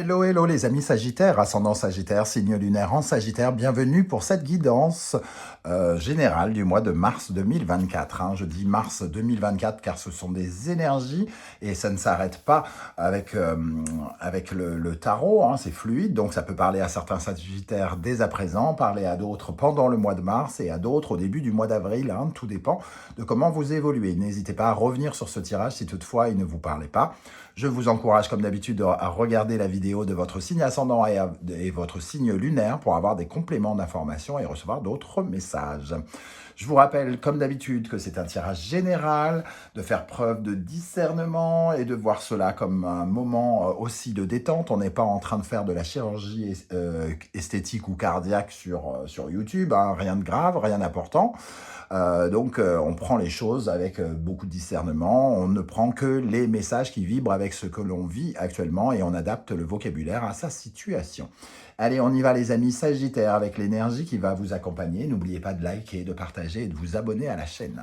Hello, hello les amis Sagittaires, ascendant Sagittaire, signe lunaire en Sagittaire, bienvenue pour cette guidance générale du mois de mars 2024. Je dis mars 2024 car ce sont des énergies et ça ne s'arrête pas avec le tarot, c'est fluide, donc ça peut parler à certains Sagittaires dès à présent, parler à d'autres pendant le mois de mars et à d'autres au début du mois d'avril, tout dépend de comment vous évoluez. N'hésitez pas à revenir sur ce tirage si toutefois il ne vous parlait pas. Je vous encourage comme d'habitude à regarder la vidéo de votre signe ascendant et votre signe lunaire pour avoir des compléments d'informations et recevoir d'autres messages. Je vous rappelle comme d'habitude que c'est un tirage général, de faire preuve de discernement et de voir cela comme un moment aussi de détente. On n'est pas en train de faire de la chirurgie esthétique ou cardiaque sur YouTube, rien de grave, rien d'important. Donc on prend les choses avec beaucoup de discernement, on ne prend que les messages qui vibrent avec ce que l'on vit actuellement et on adapte le vocabulaire à sa situation. Allez, on y va les amis Sagittaires avec l'énergie qui va vous accompagner. N'oubliez pas de liker, de partager et de vous abonner à la chaîne.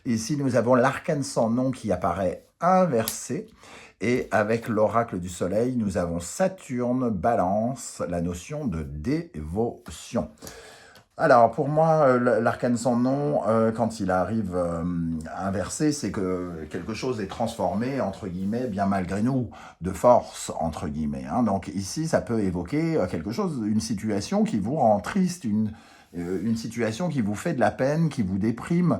Ici, nous avons l'arcane sans nom qui apparaît inversé. Et avec l'oracle du soleil, nous avons Saturne, Balance, la notion de dévotion. Alors, pour moi, l'arcane sans nom, quand il arrive inversé, c'est que quelque chose est transformé, entre guillemets, bien malgré nous, de force, entre guillemets. Donc ici, ça peut évoquer quelque chose, une situation qui vous rend triste, une situation qui vous fait de la peine, qui vous déprime.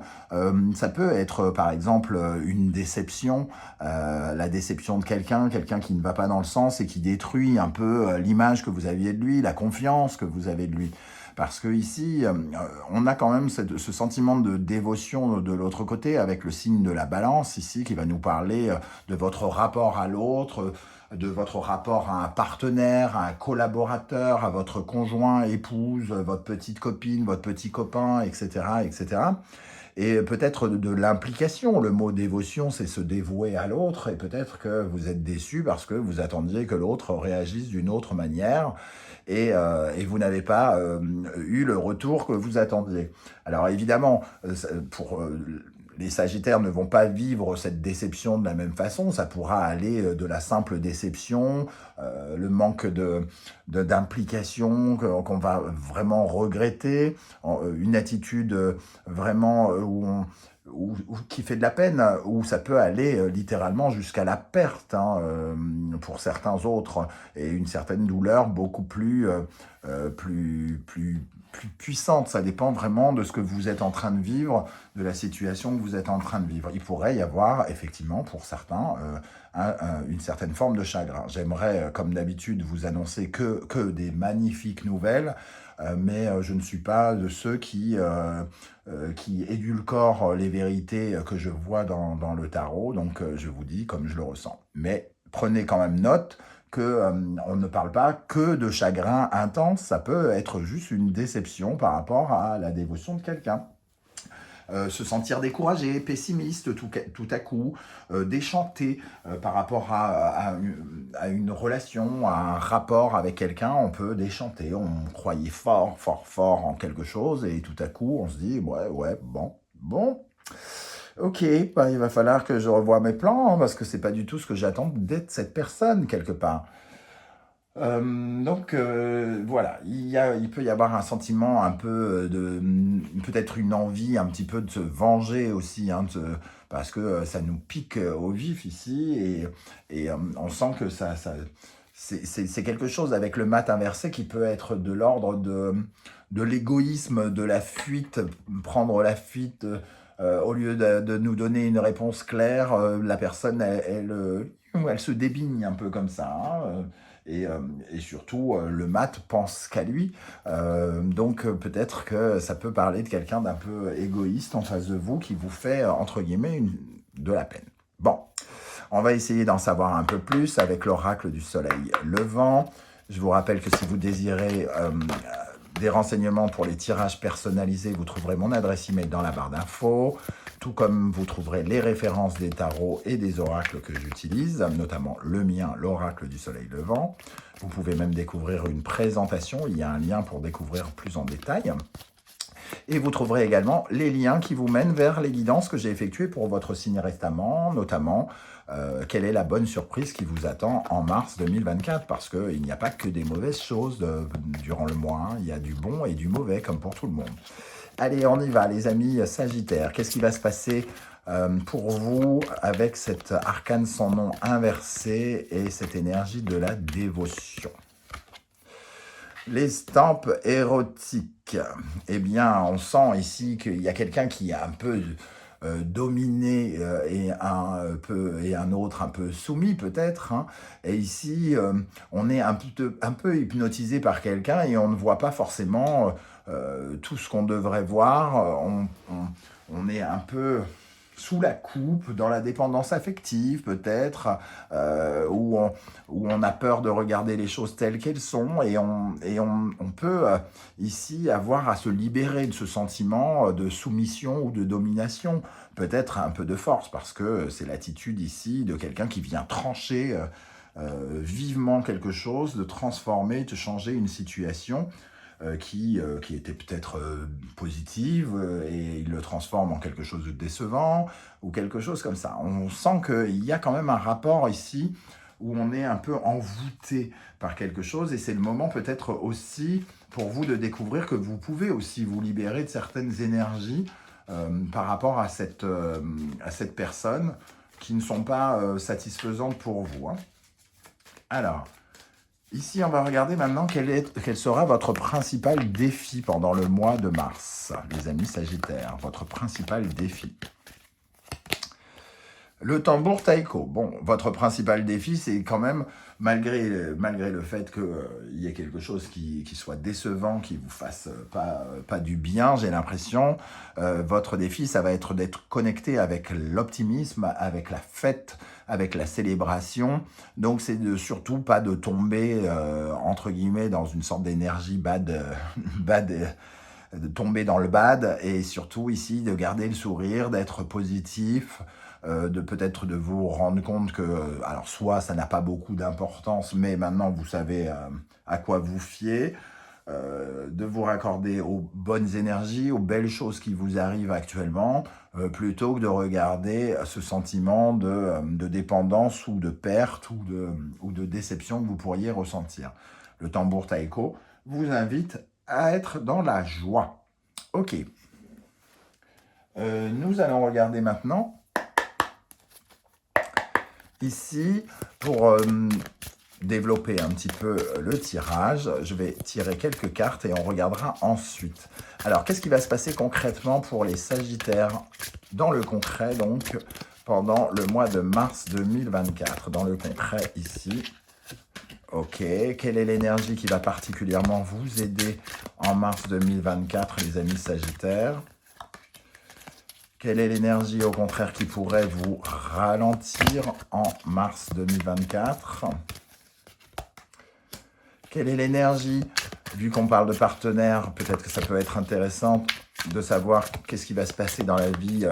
Ça peut être, par exemple, une déception, la déception de quelqu'un qui ne va pas dans le sens et qui détruit un peu l'image que vous aviez de lui, la confiance que vous avez de lui. Parce que ici, on a quand même ce sentiment de dévotion de l'autre côté, avec le signe de la balance ici, qui va nous parler de votre rapport à l'autre, de votre rapport à un partenaire, à un collaborateur, à votre conjoint, épouse, votre petite copine, votre petit copain, etc., etc. Et peut-être de l'implication. Le mot dévotion, c'est se dévouer à l'autre, et peut-être que vous êtes déçu parce que vous attendiez que l'autre réagisse d'une autre manière, et vous n'avez pas eu le retour que vous attendiez. Alors évidemment, les Sagittaires ne vont pas vivre cette déception de la même façon. Ça pourra aller de la simple déception, le manque d'implication qu'on va vraiment regretter, une attitude vraiment qui fait de la peine, où ça peut aller littéralement jusqu'à la perte pour certains autres, et une certaine douleur beaucoup plus puissante. Ça dépend vraiment de ce que vous êtes en train de vivre, de la situation que vous êtes en train de vivre. Il pourrait y avoir effectivement pour certains une certaine forme de chagrin. J'aimerais, comme d'habitude, vous annoncer que des magnifiques nouvelles, mais je ne suis pas de ceux qui édulcorent les vérités que je vois dans le tarot, donc je vous dis comme je le ressens. Mais prenez quand même note qu'on ne parle pas que de chagrin intense, ça peut être juste une déception par rapport à la dévotion de quelqu'un. Se sentir découragé, pessimiste tout à coup, déchanté par rapport à une relation, à un rapport avec quelqu'un. On peut déchanter, on croyait fort en quelque chose et tout à coup on se dit ouais, bon. Ok, il va falloir que je revoie mes plans parce que c'est pas du tout ce que j'attends d'être cette personne quelque part. Donc voilà, il peut y avoir un sentiment un peu peut-être une envie un petit peu de se venger aussi, parce que ça nous pique au vif ici, et on sent que c'est quelque chose avec le mat inversé qui peut être de l'ordre de l'égoïsme, de la fuite, prendre la fuite au lieu de nous donner une réponse claire. La personne, elle se débigne un peu comme ça, et surtout, le mat pense qu'à lui. Donc peut-être que ça peut parler de quelqu'un d'un peu égoïste en face de vous qui vous fait, entre guillemets, de la peine. Bon, on va essayer d'en savoir un peu plus avec l'oracle du soleil levant. Je vous rappelle que si vous désirez des renseignements pour les tirages personnalisés, vous trouverez mon adresse email dans la barre d'infos, tout comme vous trouverez les références des tarots et des oracles que j'utilise, notamment le mien, l'oracle du soleil levant. Vous pouvez même découvrir une présentation, il y a un lien pour découvrir plus en détail. Et vous trouverez également les liens qui vous mènent vers les guidances que j'ai effectuées pour votre signe restamment, notamment quelle est la bonne surprise qui vous attend en mars 2024, parce qu'il n'y a pas que des mauvaises choses durant le mois, hein. Il y a du bon et du mauvais, comme pour tout le monde. Allez, on y va, les amis Sagittaires. Qu'est-ce qui va se passer pour vous avec cet arcane sans nom inversé et cette énergie de la dévotion? L'estampe érotique. Eh bien, on sent ici qu'il y a quelqu'un qui a un peu dominé et un autre un peu soumis peut-être, hein. Et ici, on est un peu hypnotisé par quelqu'un et on ne voit pas forcément tout ce qu'on devrait voir. On est un peu sous la coupe, dans la dépendance affective peut-être, où on a peur de regarder les choses telles qu'elles sont, et on peut ici avoir à se libérer de ce sentiment de soumission ou de domination, peut-être un peu de force, parce que c'est l'attitude ici de quelqu'un qui vient trancher vivement quelque chose, de transformer, de changer une situation qui était peut-être positive et il le transforme en quelque chose de décevant ou quelque chose comme ça. On sent qu'il y a quand même un rapport ici où on est un peu envoûté par quelque chose et c'est le moment peut-être aussi pour vous de découvrir que vous pouvez aussi vous libérer de certaines énergies par rapport à cette personne qui ne sont pas satisfaisantes pour vous, hein. Alors, ici, on va regarder maintenant quel sera votre principal défi pendant le mois de mars, les amis Sagittaires, votre principal défi. Le tambour taïko. Bon, votre principal défi, c'est quand même, malgré le fait qu'il y ait quelque chose qui soit décevant, qui vous fasse pas du bien, j'ai l'impression, votre défi, ça va être d'être connecté avec l'optimisme, avec la fête, avec la célébration. Donc, c'est surtout pas de tomber, entre guillemets, dans une sorte d'énergie bad, de tomber dans le bad, et surtout ici, de garder le sourire, d'être positif, de peut-être de vous rendre compte que, alors soit ça n'a pas beaucoup d'importance, mais maintenant vous savez à quoi vous fier, de vous raccorder aux bonnes énergies, aux belles choses qui vous arrivent actuellement, plutôt que de regarder ce sentiment de dépendance ou de perte ou de déception que vous pourriez ressentir. Le tambour taïko vous invite à être dans la joie. Ok. Nous allons regarder maintenant ici, pour développer un petit peu le tirage, je vais tirer quelques cartes et on regardera ensuite. Alors, qu'est-ce qui va se passer concrètement pour les Sagittaires dans le concret, donc, pendant le mois de mars 2024? Dans le concret, ici. Ok, quelle est l'énergie qui va particulièrement vous aider en mars 2024, les amis Sagittaires? Quelle est l'énergie, au contraire, qui pourrait vous ralentir en mars 2024? Quelle est l'énergie, vu qu'on parle de partenaire, peut-être que ça peut être intéressant de savoir qu'est-ce qui va se passer dans la vie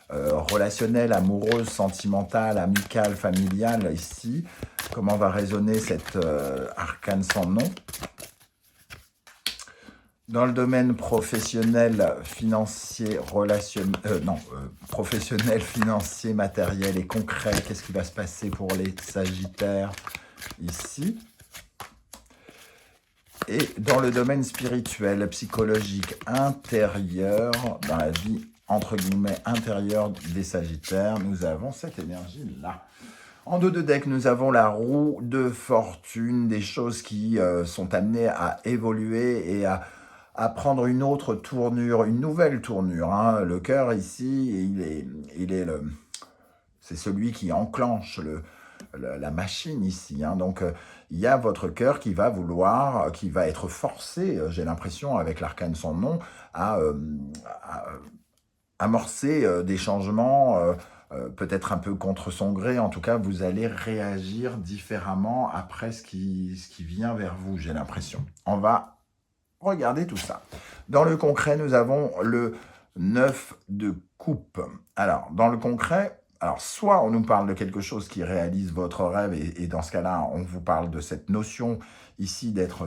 relationnelle, amoureuse, sentimentale, amicale, familiale, ici. Comment va résonner cet arcane sans nom? Dans le domaine professionnel, financier, professionnel, financier, matériel et concret, qu'est-ce qui va se passer pour les Sagittaires ici? Et dans le domaine spirituel, psychologique, intérieur, dans la vie, entre guillemets, intérieure des Sagittaires, nous avons cette énergie-là. En dos de deck, nous avons la roue de fortune, des choses qui sont amenées à évoluer et à prendre une autre tournure, une nouvelle tournure, hein. Le cœur ici, c'est celui qui enclenche la machine ici, hein. Donc il y a votre cœur qui va vouloir, qui va être forcé, j'ai l'impression avec l'arcane sans nom, à amorcer des changements, peut-être un peu contre son gré. En tout cas, vous allez réagir différemment après ce qui vient vers vous, j'ai l'impression. On va regarder tout ça. Dans le concret, nous avons le 9 de coupe. Alors, dans le concret, alors soit on nous parle de quelque chose qui réalise votre rêve, et dans ce cas-là, on vous parle de cette notion ici d'être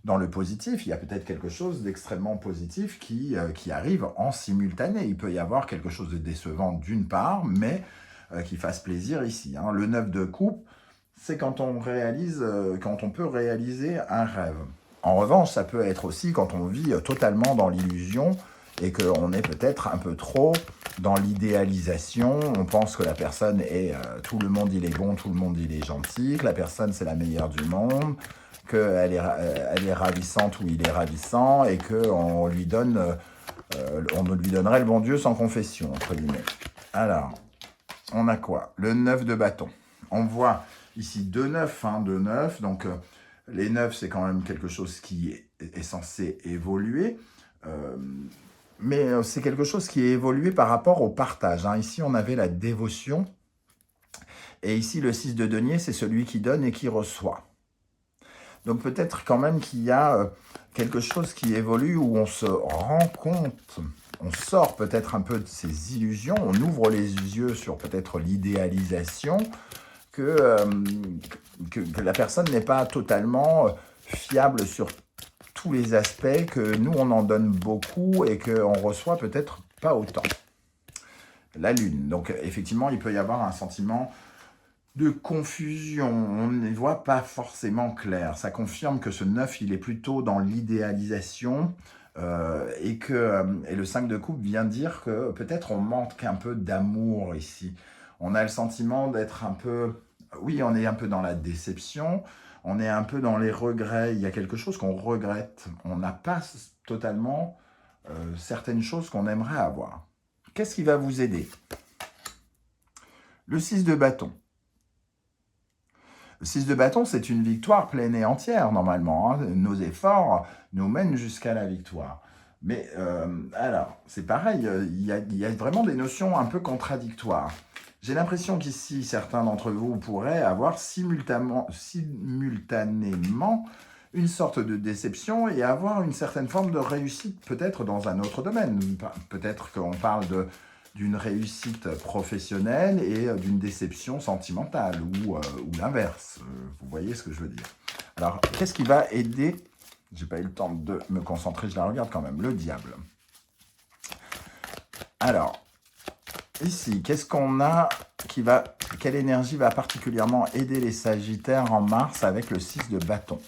dans le positif, il y a peut-être quelque chose d'extrêmement positif qui arrive en simultané. Il peut y avoir quelque chose de décevant d'une part, mais qui fasse plaisir ici. Hein. Le 9 de coupe, c'est quand quand on peut réaliser un rêve. En revanche, ça peut être aussi quand on vit totalement dans l'illusion et qu'on est peut-être un peu trop dans l'idéalisation. On pense que la personne est... tout le monde, il est bon, tout le monde, il est gentil, que la personne, c'est la meilleure du monde, qu'elle elle est ravissante ou il est ravissant et qu'on lui donne... on lui donnerait le bon Dieu sans confession, entre guillemets. Alors, on a quoi? Le 9 de bâton. On voit ici 2 9, hein, 2 9. Donc, les 9, c'est quand même quelque chose qui est censé évoluer. Mais c'est quelque chose qui est évolué par rapport au partage. Hein. Ici, on avait la dévotion. Et ici, le 6 de denier, c'est celui qui donne et qui reçoit. Donc peut-être quand même qu'il y a quelque chose qui évolue où on se rend compte, on sort peut-être un peu de ces illusions, on ouvre les yeux sur peut-être l'idéalisation, que la personne n'est pas totalement fiable sur tous les aspects, que nous on en donne beaucoup et qu'on reçoit peut-être pas autant. La lune, donc effectivement il peut y avoir un sentiment de confusion, on ne voit pas forcément clair. Ça confirme que ce 9, il est plutôt dans l'idéalisation et le 5 de coupe vient dire que peut-être on manque un peu d'amour ici. On a le sentiment d'être un peu... Oui, on est un peu dans la déception, on est un peu dans les regrets. Il y a quelque chose qu'on regrette. On n'a pas totalement certaines choses qu'on aimerait avoir. Qu'est-ce qui va vous aider? Le 6 de bâton. Le 6 de bâton, c'est une victoire pleine et entière, normalement. Hein. Nos efforts nous mènent jusqu'à la victoire. Mais alors, c'est pareil, il y a vraiment des notions un peu contradictoires. J'ai l'impression qu'ici, certains d'entre vous pourraient avoir simultanément une sorte de déception et avoir une certaine forme de réussite, peut-être dans un autre domaine. Peut-être qu'on parle d'une réussite professionnelle et d'une déception sentimentale, ou l'inverse. Vous voyez ce que je veux dire. Alors, qu'est-ce qui va aider? J'ai pas eu le temps de me concentrer, je la regarde quand même. Le diable. Alors, ici, qu'est-ce qu'on a quelle énergie va particulièrement aider les Sagittaires en mars avec le 6 de bâton?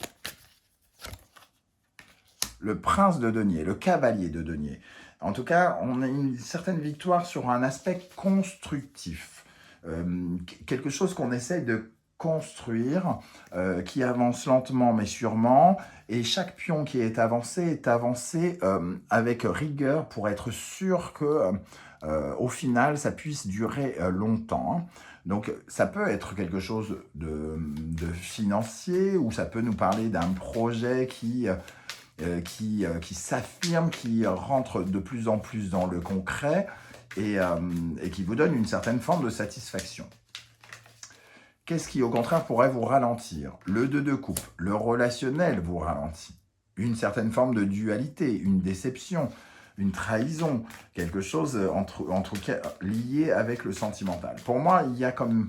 Le prince de denier, le cavalier de denier. En tout cas, on a une certaine victoire sur un aspect constructif. Quelque chose qu'on essaye de construire, qui avance lentement mais sûrement. Et chaque pion qui est avancé avec rigueur pour être sûr que, au final, ça puisse durer longtemps. Donc, ça peut être quelque chose de financier ou ça peut nous parler d'un projet qui s'affirme, qui rentre de plus en plus dans le concret et qui vous donne une certaine forme de satisfaction. Qu'est-ce qui, au contraire, pourrait vous ralentir? Le 2 de coupe, le relationnel vous ralentit. Une certaine forme de dualité, une déception, une trahison, quelque chose entre lié avec le sentimental. Pour moi, il y a comme...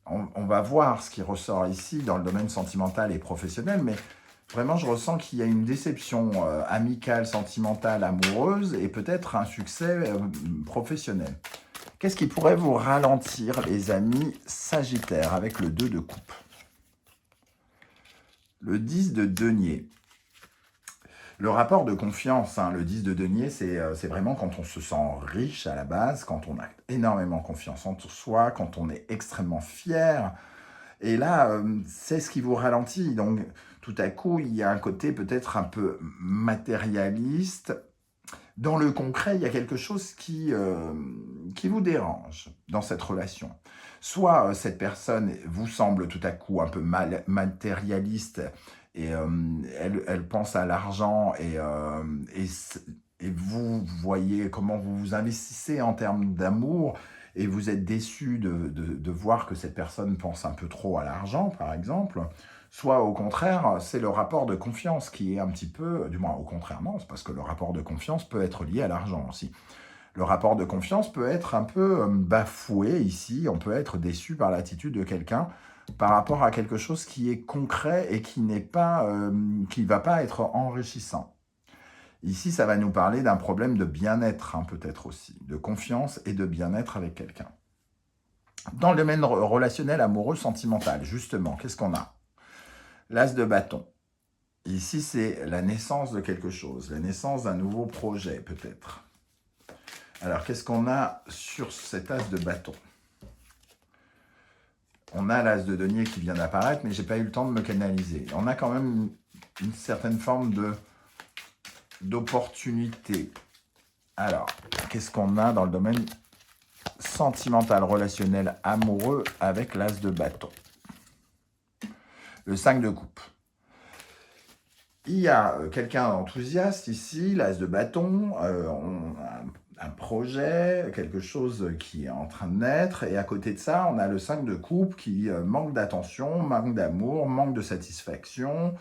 On va voir ce qui ressort ici dans le domaine sentimental et professionnel, mais vraiment, je ressens qu'il y a une déception amicale, sentimentale, amoureuse et peut-être un succès professionnel. Qu'est-ce qui pourrait vous ralentir, les amis Sagittaires, avec le 2 de coupe? Le 10 de denier. Le rapport de confiance, hein, le 10 de denier, c'est vraiment quand on se sent riche à la base, quand on a énormément confiance en soi, quand on est extrêmement fier. Et là, c'est ce qui vous ralentit. Donc, tout à coup, il y a un côté peut-être un peu matérialiste. Dans le concret, il y a quelque chose qui vous dérange dans cette relation. Soit cette personne vous semble tout à coup un peu matérialiste et elle pense à l'argent et vous voyez comment vous vous investissez en termes d'amour et vous êtes déçu de voir que cette personne pense un peu trop à l'argent, par exemple. Soit au contraire, c'est le rapport de confiance qui est un petit peu, du moins au contraire non, c'est parce que le rapport de confiance peut être lié à l'argent aussi. Le rapport de confiance peut être un peu bafoué ici, on peut être déçu par l'attitude de quelqu'un par rapport à quelque chose qui est concret et qui n'est pas, qui va pas être enrichissant. Ici, ça va nous parler d'un problème de bien-être, hein, peut-être aussi, de confiance et de bien-être avec quelqu'un. Dans le domaine relationnel, amoureux, sentimental, justement, qu'est-ce qu'on a? L'as de bâton. Ici, c'est la naissance de quelque chose, la naissance d'un nouveau projet, peut-être. Alors, qu'est-ce qu'on a sur cet as de bâton? On a l'as de denier qui vient d'apparaître, mais je n'ai pas eu le temps de me canaliser. On a quand même une certaine forme d'opportunité. Alors, qu'est-ce qu'on a dans le domaine sentimental, relationnel, amoureux avec l'as de bâton? Le 5 de coupe. Il y a quelqu'un d'enthousiaste ici, l'as de bâton, on a un projet, quelque chose qui est en train de naître, et à côté de ça, on a le 5 de coupe qui manque d'attention, manque d'amour, manque de satisfaction,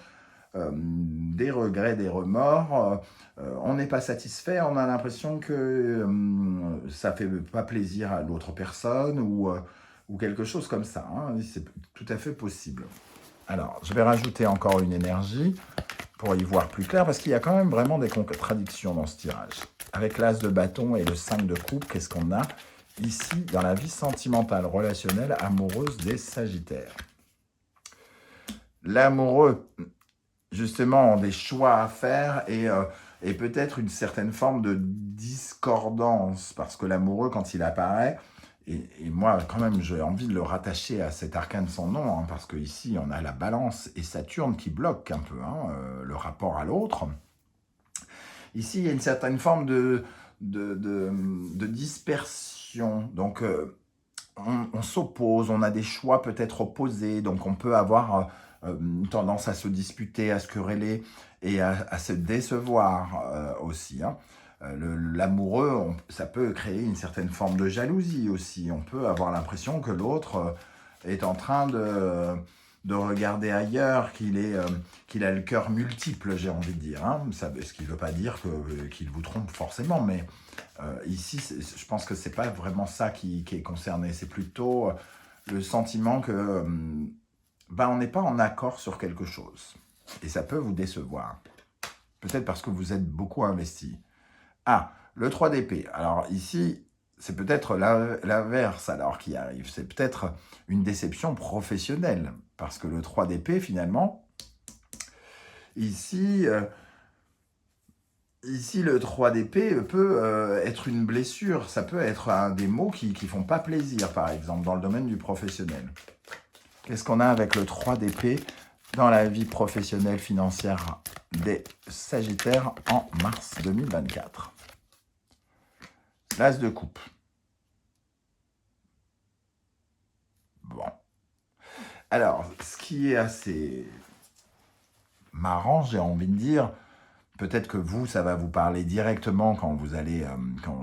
des regrets, des remords, on n'est pas satisfait, on a l'impression que ça ne fait pas plaisir à l'autre personne ou quelque chose comme ça, hein. C'est tout à fait possible. Alors, je vais rajouter encore une énergie pour y voir plus clair, parce qu'il y a quand même vraiment des contradictions dans ce tirage. Avec l'as de bâton et le 5 de coupe, qu'est-ce qu'on a ici dans la vie sentimentale, relationnelle, amoureuse des Sagittaires? L'amoureux, justement, ont des choix à faire et peut-être une certaine forme de discordance, parce que l'amoureux, quand il apparaît, et moi, quand même, j'ai envie de le rattacher à cet arcane sans nom, hein, parce qu'ici, on a la balance et Saturne qui bloquent un peu le rapport à l'autre. Ici, il y a une certaine forme de dispersion. Donc, on s'oppose, on a des choix peut-être opposés, donc on peut avoir tendance à se disputer, à se quereller et à se décevoir aussi, hein. L'amoureux, ça peut créer une certaine forme de jalousie aussi. On peut avoir l'impression que l'autre est en train de regarder ailleurs, qu'il a le cœur multiple, j'ai envie de dire, hein. Ce qui ne veut pas dire qu'il vous trompe forcément, mais ici, je pense que ce n'est pas vraiment ça qui est concerné. C'est plutôt le sentiment que on n'est pas en accord sur quelque chose. Et ça peut vous décevoir. Peut-être parce que vous êtes beaucoup investi. Ah, le 3 d'épée. Alors ici, c'est peut-être l'inverse alors qui arrive. C'est peut-être une déception professionnelle. Parce que le 3 d'épée, finalement, ici, le 3 d'épée peut être une blessure. Ça peut être des mots qui ne font pas plaisir, par exemple, dans le domaine du professionnel. Qu'est-ce qu'on a avec le 3 d'épée dans la vie professionnelle financière des Sagittaires en mars 2024? L'as de coupe. Bon. Alors, ce qui est assez marrant, j'ai envie de dire, peut-être que vous, ça va vous parler directement quand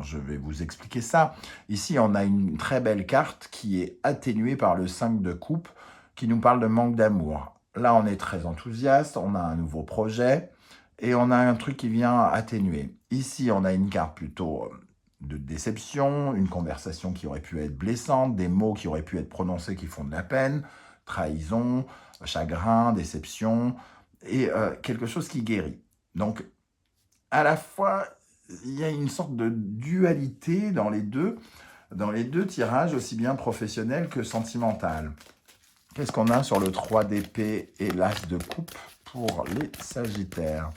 je vais vous expliquer ça. Ici, on a une très belle carte qui est atténuée par le 5 de coupe, qui nous parle de manque d'amour. Là, on est très enthousiaste, on a un nouveau projet, et on a un truc qui vient atténuer. Ici, on a une carte plutôt de déception, une conversation qui aurait pu être blessante, des mots qui auraient pu être prononcés qui font de la peine, trahison, chagrin, déception, et quelque chose qui guérit. Donc, à la fois, il y a une sorte de dualité dans les deux tirages, aussi bien professionnel que sentimental. Qu'est-ce qu'on a sur le 3 d'épée et l'as de coupe pour les Sagittaires?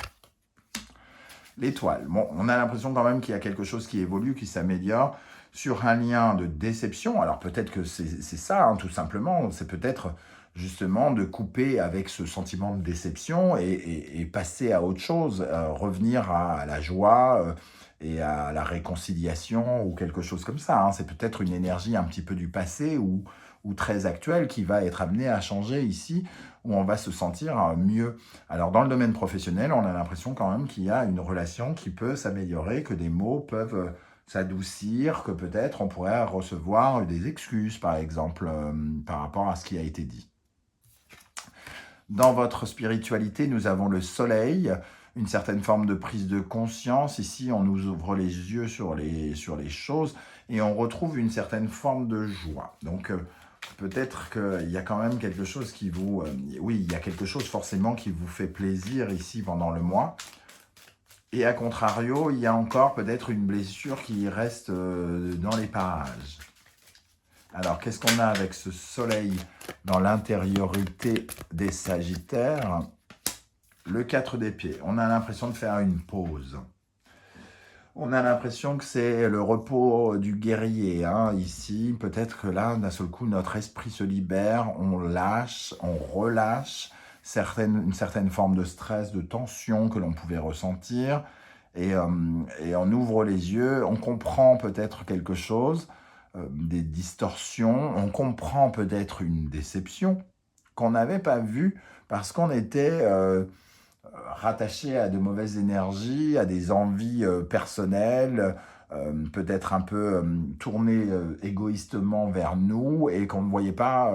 L'étoile. Bon, on a l'impression quand même qu'il y a quelque chose qui évolue, qui s'améliore sur un lien de déception. Alors peut-être que c'est ça, hein, tout simplement. C'est peut-être justement de couper avec ce sentiment de déception et passer à autre chose, revenir à la joie et à la réconciliation ou quelque chose comme ça, hein. C'est peut-être une énergie un petit peu du passé ou très actuelle qui va être amenée à changer ici, où on va se sentir mieux. Alors dans le domaine professionnel, on a l'impression quand même qu'il y a une relation qui peut s'améliorer, que des mots peuvent s'adoucir, que peut-être on pourrait recevoir des excuses, par exemple, par rapport à ce qui a été dit. Dans votre spiritualité, nous avons le soleil, une certaine forme de prise de conscience. Ici, on nous ouvre les yeux sur les choses et on retrouve une certaine forme de joie. Donc, peut-être qu'il y a quand même quelque chose qui vous... oui, il y a quelque chose forcément qui vous fait plaisir ici pendant le mois. Et à contrario, il y a encore peut-être une blessure qui reste dans les parages. Alors, qu'est-ce qu'on a avec ce soleil dans l'intériorité des Sagittaires? Le 4 d'épée. On a l'impression de faire une pause. On a l'impression que c'est le repos du guerrier. Hein. Ici, peut-être que là, d'un seul coup, notre esprit se libère, on lâche, on relâche une certaine forme de stress, de tension que l'on pouvait ressentir. Et on ouvre les yeux, on comprend peut-être quelque chose, des distorsions, on comprend peut-être une déception qu'on n'avait pas vue parce qu'on était rattaché à de mauvaises énergies, à des envies personnelles, peut-être un peu tournées égoïstement vers nous et qu'on ne voyait pas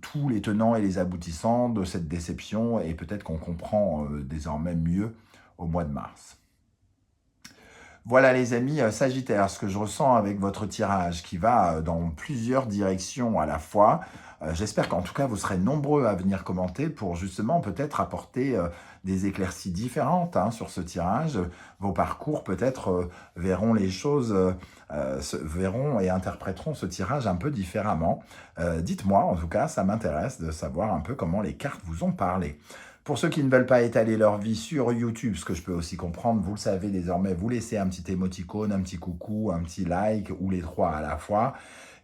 tous les tenants et les aboutissants de cette déception et peut-être qu'on comprend désormais mieux au mois de mars. Voilà les amis Sagittaires, ce que je ressens avec votre tirage qui va dans plusieurs directions à la fois. J'espère qu'en tout cas vous serez nombreux à venir commenter pour justement peut-être apporter des éclaircies différentes sur ce tirage. Vos parcours peut-être verront les choses, verront et interpréteront ce tirage un peu différemment. Dites-moi en tout cas, ça m'intéresse de savoir un peu comment les cartes vous ont parlé. Pour ceux qui ne veulent pas étaler leur vie sur YouTube, ce que je peux aussi comprendre, vous le savez désormais, vous laissez un petit émoticône, un petit coucou, un petit like ou les trois à la fois.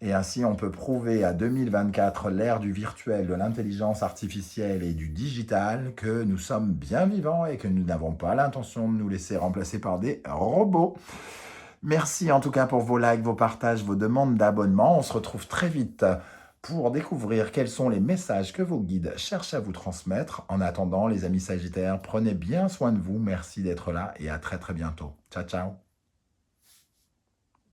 Et ainsi, on peut prouver à 2024, l'ère du virtuel, de l'intelligence artificielle et du digital, que nous sommes bien vivants et que nous n'avons pas l'intention de nous laisser remplacer par des robots. Merci en tout cas pour vos likes, vos partages, vos demandes d'abonnement. On se retrouve très vite pour découvrir quels sont les messages que vos guides cherchent à vous transmettre. En attendant, les amis Sagittaires, prenez bien soin de vous. Merci d'être là et à très très bientôt. Ciao, ciao.